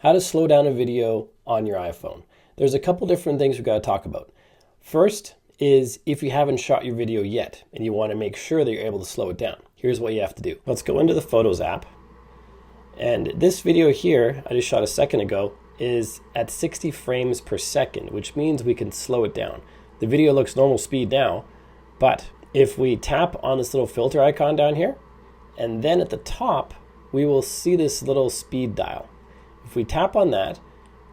how to slow down a video on your iPhone. There's a couple different things we've got to talk about. First is if you haven't shot your video yet and you want to make sure that you're able to slow it down. Here's what you have to do. Let's go into the Photos app. And this video here, I just shot a second ago, is at 60 frames per second, which means we can slow it down. The video looks normal speed now, but if we tap on this little filter icon down here, and then at the top, we will see this little speed dial. If we tap on that,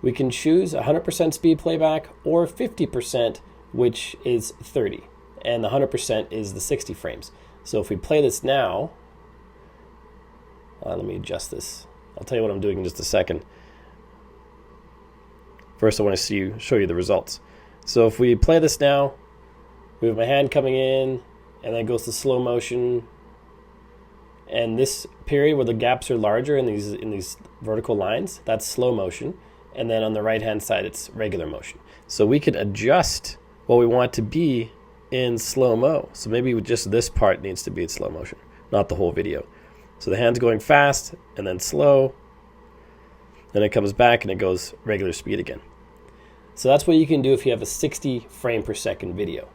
we can choose 100% speed playback or 50%, which is 30. And the 100% is the 60 frames. So if we play this now, let me adjust this. I'll tell you what I'm doing in just a second. First, I want to show you the results. So if we play this now, we have my hand coming in, and then it goes to slow motion. And this period where the gaps are larger in these vertical lines, that's slow motion. And then on the right-hand side, it's regular motion. So we can adjust what we want to be in slow-mo. So maybe just this part needs to be in slow motion, not the whole video. So the hand's going fast and then slow. Then it comes back and it goes regular speed again. So that's what you can do if you have a 60 frame per second video.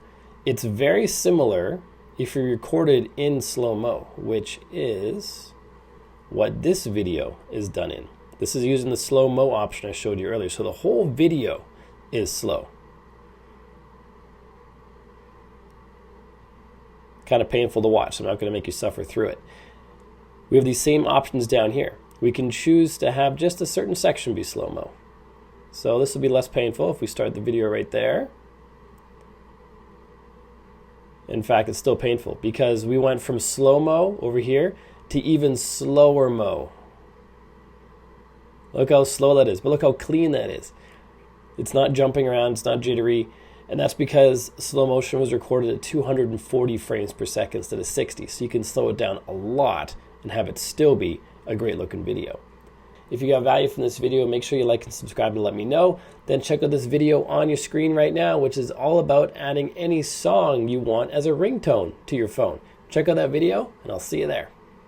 It's very similar if you recorded in slow-mo, which is what this video is done in. This is using the slow-mo option I showed you earlier. So the whole video is slow. Kind of painful to watch, so I'm not going to make you suffer through it. We have these same options down here. We can choose to have just a certain section be slow-mo. So this will be less painful if we start the video right there. In fact, it's still painful because we went from slow-mo over here to even slower-mo. Look how slow that is, but look how clean that is. It's not jumping around, it's not jittery, and that's because slow motion was recorded at 240 frames per second instead of 60, so you can slow it down a lot and have it still be a great looking video. If you got value from this video, make sure you like and subscribe to let me know. Then check out this video on your screen right now, which is all about adding any song you want as a ringtone to your phone. Check out that video, and I'll see you there.